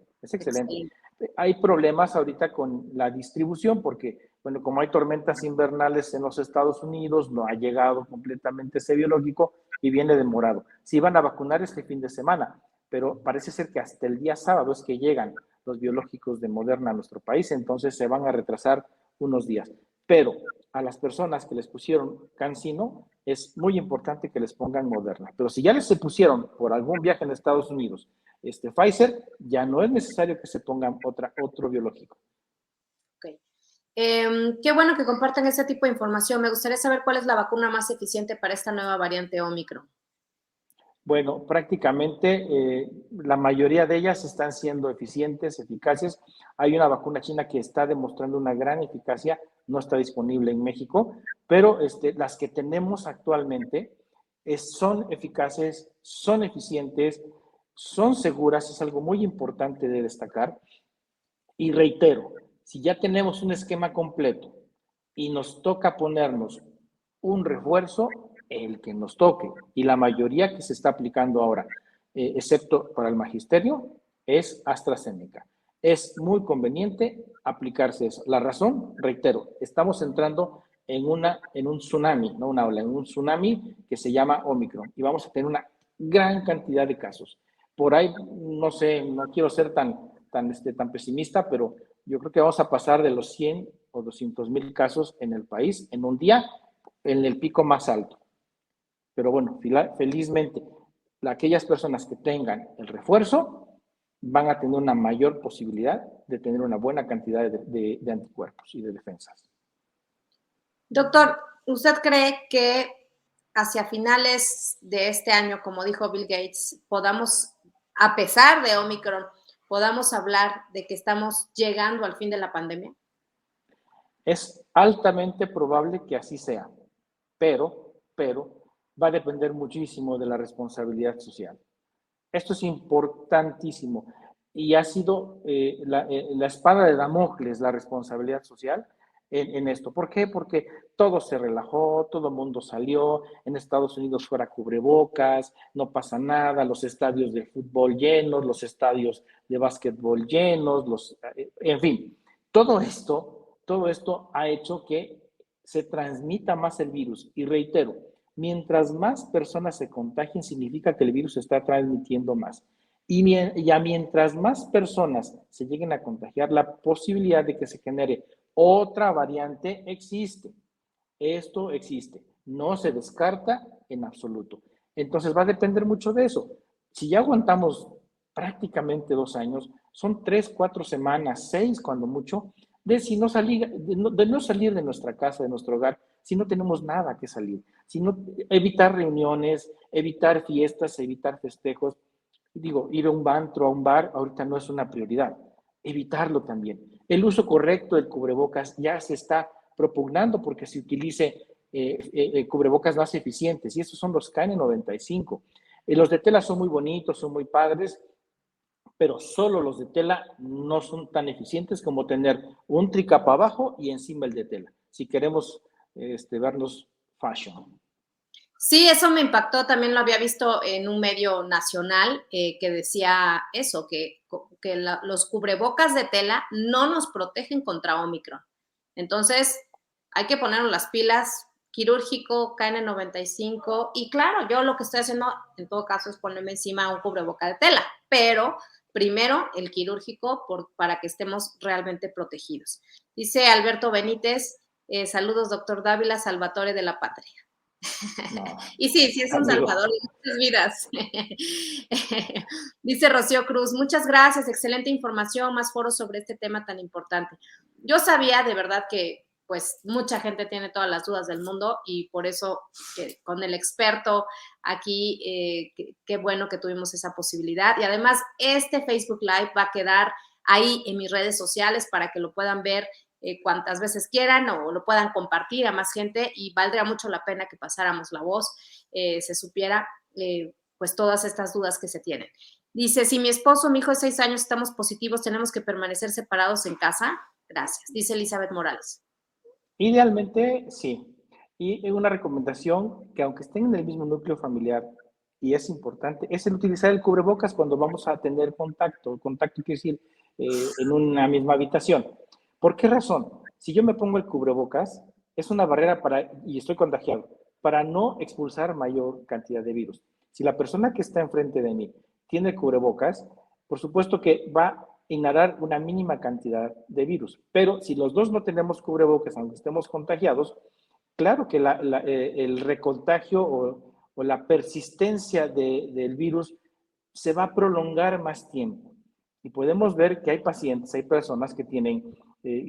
Hay problemas ahorita con la distribución porque, bueno, como hay tormentas invernales en los Estados Unidos, no ha llegado completamente ese biológico y viene demorado. Se iban a vacunar este fin de semana, pero parece ser que hasta el día sábado es que llegan los biológicos de Moderna a nuestro país, entonces se van a retrasar unos días. Pero a las personas que les pusieron CanSino, es muy importante que les pongan Moderna. Pero si ya les se pusieron por algún viaje en Estados Unidos Pfizer, ya no es necesario que se pongan otro biológico. Okay. Qué bueno que compartan ese tipo de información. Me gustaría saber cuál es la vacuna más eficiente para esta nueva variante Omicron. Bueno, prácticamente la mayoría de ellas están siendo eficientes, eficaces. Hay una vacuna china que está demostrando una gran eficacia, no está disponible en México, pero las que tenemos actualmente son eficaces, son eficientes, son seguras, es algo muy importante de destacar. Y reitero, si ya tenemos un esquema completo y nos toca ponernos un refuerzo, el que nos toque, y la mayoría que se está aplicando ahora, excepto para el magisterio, es AstraZeneca. Es muy conveniente aplicarse eso. La razón, reitero, estamos entrando en un tsunami, no una ola, en un tsunami que se llama Omicron, y vamos a tener una gran cantidad de casos. Por ahí, no sé, no quiero ser tan tan pesimista, pero yo creo que vamos a pasar de los 100 o 200,000 casos en el país en un día, en el pico más alto. Pero bueno, felizmente, aquellas personas que tengan el refuerzo van a tener una mayor posibilidad de tener una buena cantidad de anticuerpos y de defensas. Doctor, ¿usted cree que hacia finales de este año, como dijo Bill Gates, podamos, a pesar de Omicron, podamos hablar de que estamos llegando al fin de la pandemia? Es altamente probable que así sea, pero va a depender muchísimo de la responsabilidad social. Esto es importantísimo y ha sido la espada de Damocles, la responsabilidad social en esto. ¿Por qué? Porque todo se relajó, todo el mundo salió, en Estados Unidos fuera cubrebocas, no pasa nada, los estadios de fútbol llenos, los estadios de básquetbol llenos, en fin, todo esto ha hecho que se transmita más el virus. Y reitero, mientras más personas se contagien, significa que el virus se está transmitiendo más. Y ya mientras más personas se lleguen a contagiar, la posibilidad de que se genere otra variante existe. Esto existe. No se descarta en absoluto. Entonces va a depender mucho de eso. Si ya aguantamos prácticamente 2 años, son 3, 4 semanas, 6 cuando mucho, de no salir de nuestra casa, de nuestro hogar, si no tenemos nada que salir, sino evitar reuniones, evitar fiestas, evitar festejos. Digo, ir a un antro, a un bar, ahorita no es una prioridad. Evitarlo también. El uso correcto del cubrebocas ya se está propugnando porque se utilice cubrebocas más eficientes, y esos son los KN95. Los de tela son muy bonitos, son muy padres, pero solo los de tela no son tan eficientes como tener un tricapa abajo y encima el de tela, si queremos vernos fashion. Sí, eso me impactó, también lo había visto en un medio nacional que decía eso, que los cubrebocas de tela no nos protegen contra Omicron. Entonces, hay que ponernos las pilas, quirúrgico, KN95, y claro, yo lo que estoy haciendo en todo caso es ponerme encima un cubreboca de tela, pero primero el quirúrgico para que estemos realmente protegidos. Dice Alberto Benítez, saludos doctor Dávila, Salvatore de la Patria. No, y sí es un salvador de muchas vidas. Dice Rocío Cruz, muchas gracias, excelente información, más foros sobre este tema tan importante. Yo sabía de verdad que pues mucha gente tiene todas las dudas del mundo y por eso que con el experto aquí, qué bueno que tuvimos esa posibilidad. Y además este Facebook Live va a quedar ahí en mis redes sociales para que lo puedan ver cuantas veces quieran o lo puedan compartir a más gente, y valdría mucho la pena que pasáramos la voz, se supiera pues todas estas dudas que se tienen. Dice, si mi esposo, mi hijo de 6 años estamos positivos, ¿tenemos que permanecer separados en casa? Gracias. Dice Elizabeth Morales. Idealmente, sí. Y una recomendación que aunque estén en el mismo núcleo familiar, y es importante, es el utilizar el cubrebocas cuando vamos a tener contacto. Contacto quiere decir en una misma habitación. ¿Por qué razón? Si yo me pongo el cubrebocas, es una barrera y estoy contagiado, para no expulsar mayor cantidad de virus. Si la persona que está enfrente de mí tiene cubrebocas, por supuesto que va a inhalar una mínima cantidad de virus. Pero si los dos no tenemos cubrebocas, aunque estemos contagiados, claro que el recontagio o la persistencia del virus se va a prolongar más tiempo. Y podemos ver que hay pacientes, hay personas que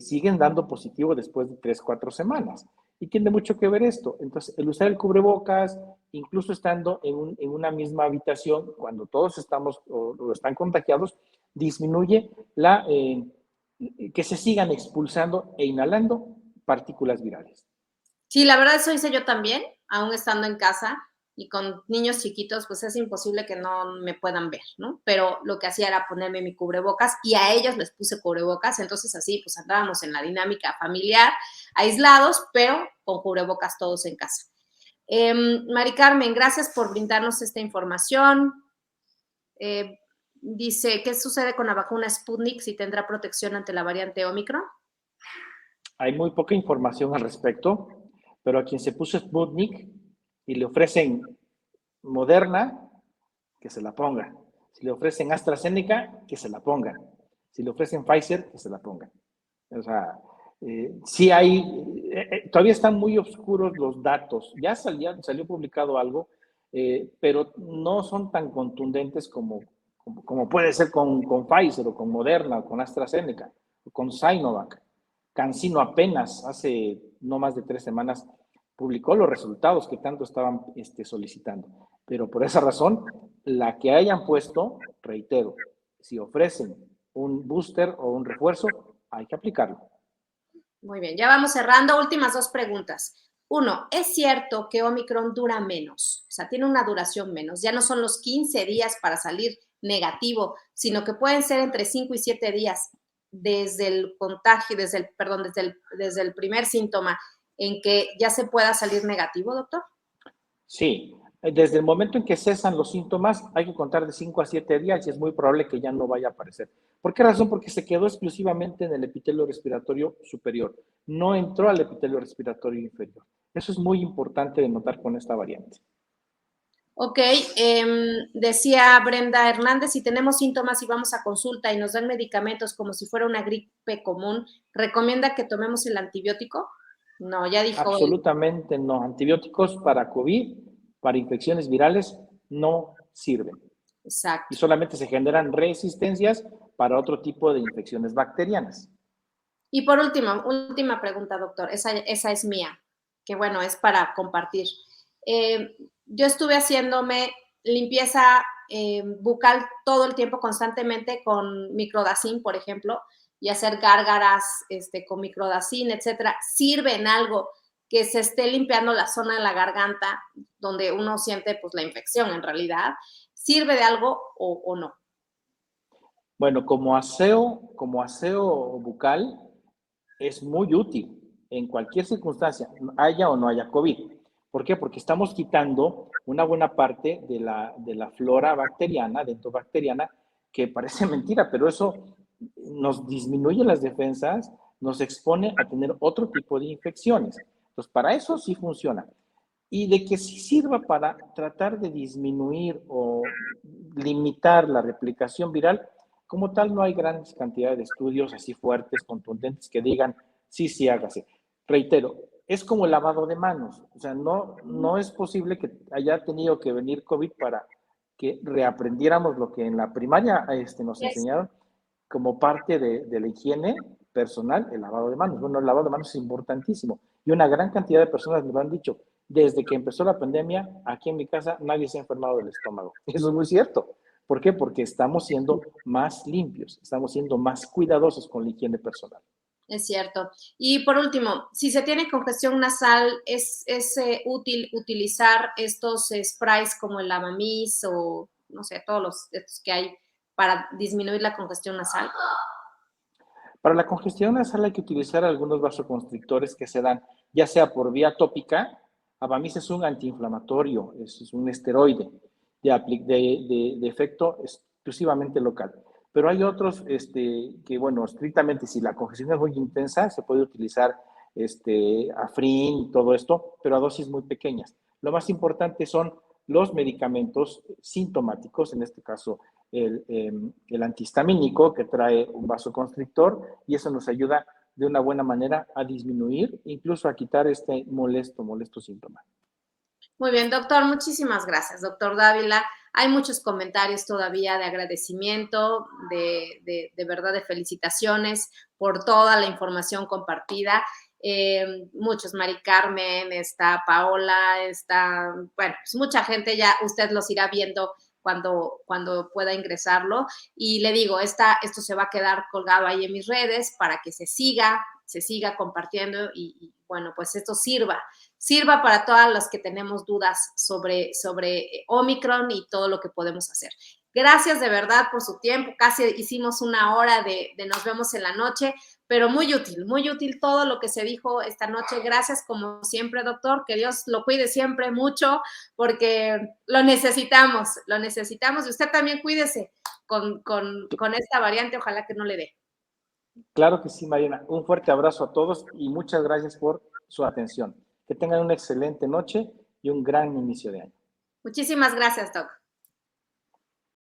siguen dando positivo después de 3, 4 semanas. Y tiene mucho que ver esto. Entonces, el usar el cubrebocas, incluso estando en una misma habitación, cuando todos estamos o están contagiados, disminuye que se sigan expulsando e inhalando partículas virales. Sí, la verdad eso hice yo también, aún estando en casa y con niños chiquitos, pues es imposible que no me puedan ver, ¿no? Pero lo que hacía era ponerme mi cubrebocas y a ellos les puse cubrebocas, entonces así pues andábamos en la dinámica familiar, aislados, pero con cubrebocas todos en casa. Mari Carmen, gracias por brindarnos esta información. Dice, ¿qué sucede con la vacuna Sputnik si tendrá protección ante la variante Omicron? Hay muy poca información al respecto, pero a quien se puso Sputnik y le ofrecen Moderna, que se la ponga. Si le ofrecen AstraZeneca, que se la ponga. Si le ofrecen Pfizer, que se la pongan. O sea, sí hay, todavía están muy oscuros los datos. Ya salió publicado algo, pero no son tan contundentes como puede ser con Pfizer o con Moderna o con AstraZeneca o con Sinovac. CanSino apenas hace no más de 3 semanas publicó los resultados que tanto estaban solicitando. Pero por esa razón, la que hayan puesto, reitero, si ofrecen un booster o un refuerzo, hay que aplicarlo. Muy bien, ya vamos cerrando. Últimas 2 preguntas. Uno, ¿es cierto que Omicron dura menos? O sea, tiene una duración menos. Ya no son los 15 días para salir negativo, sino que pueden ser entre 5 y 7 días desde el contagio, desde el primer síntoma en que ya se pueda salir negativo, doctor. Sí, desde el momento en que cesan los síntomas, hay que contar de 5 a 7 días y es muy probable que ya no vaya a aparecer. ¿Por qué razón? Porque se quedó exclusivamente en el epitelio respiratorio superior, no entró al epitelio respiratorio inferior. Eso es muy importante de notar con esta variante. Ok, decía Brenda Hernández, si tenemos síntomas y vamos a consulta y nos dan medicamentos como si fuera una gripe común, ¿recomienda que tomemos el antibiótico? No, ya dijo él. Absolutamente no. Antibióticos para COVID, para infecciones virales, no sirven. Y Exacto. solamente se generan resistencias para otro tipo de infecciones bacterianas. Y por último, última pregunta, doctor, esa es mía, que bueno, es para compartir. Yo estuve haciéndome limpieza bucal todo el tiempo, constantemente, con microdacin, por ejemplo, y hacer gárgaras con microdacin, etcétera. ¿Sirve en algo que se esté limpiando la zona de la garganta, donde uno siente pues la infección en realidad? ¿Sirve de algo o no? Bueno, como aseo bucal, es muy útil en cualquier circunstancia, haya o no haya COVID. ¿Por qué? Porque estamos quitando una buena parte de la flora bacteriana, dentobacteriana, que parece mentira, pero eso nos disminuye las defensas, nos expone a tener otro tipo de infecciones. Entonces, para eso sí funciona. Y de que sí sirva para tratar de disminuir o limitar la replicación viral, como tal no hay grandes cantidades de estudios así fuertes, contundentes, que digan, sí, sí, hágase. Reitero, es como el lavado de manos. O sea, no es posible que haya tenido que venir COVID para que reaprendiéramos lo que en la primaria nos enseñaron como parte de la higiene personal, el lavado de manos. Bueno, el lavado de manos es importantísimo. Y una gran cantidad de personas me lo han dicho. Desde que empezó la pandemia, aquí en mi casa nadie se ha enfermado del estómago. Eso es muy cierto. ¿Por qué? Porque estamos siendo más limpios, estamos siendo más cuidadosos con la higiene personal. Es cierto. Y por último, si se tiene congestión nasal, ¿es útil utilizar estos sprays como el Lavamis o, no sé, todos estos que hay para disminuir la congestión nasal? Para la congestión nasal hay que utilizar algunos vasoconstrictores que se dan ya sea por vía tópica. Avamys es un antiinflamatorio, es un esteroide de efecto exclusivamente local. Pero hay otros que, bueno, estrictamente si la congestión es muy intensa, se puede utilizar Afrin y todo esto, pero a dosis muy pequeñas. Lo más importante son los medicamentos sintomáticos, en este caso el antihistamínico, que trae un vasoconstrictor, y eso nos ayuda de una buena manera a disminuir, incluso a quitar este molesto síntoma. Muy bien, doctor, muchísimas gracias, doctor Dávila. Hay muchos comentarios todavía de agradecimiento, de verdad, de felicitaciones por toda la información compartida. Muchos, Mari Carmen, está Paola, está, bueno, pues mucha gente, ya usted los irá viendo cuando pueda ingresarlo. Y le digo, esto se va a quedar colgado ahí en mis redes para que se siga compartiendo y bueno, pues esto sirva para todas las que tenemos dudas sobre Omicron y todo lo que podemos hacer. Gracias de verdad por su tiempo. Casi hicimos una hora de nos vemos en la noche, pero muy útil todo lo que se dijo esta noche. Gracias como siempre, doctor. Que Dios lo cuide siempre mucho porque lo necesitamos y usted también cuídese con esta variante. Ojalá que no le dé. Claro que sí, Mariana. Un fuerte abrazo a todos y muchas gracias por su atención. Que tengan una excelente noche y un gran inicio de año. Muchísimas gracias, doc.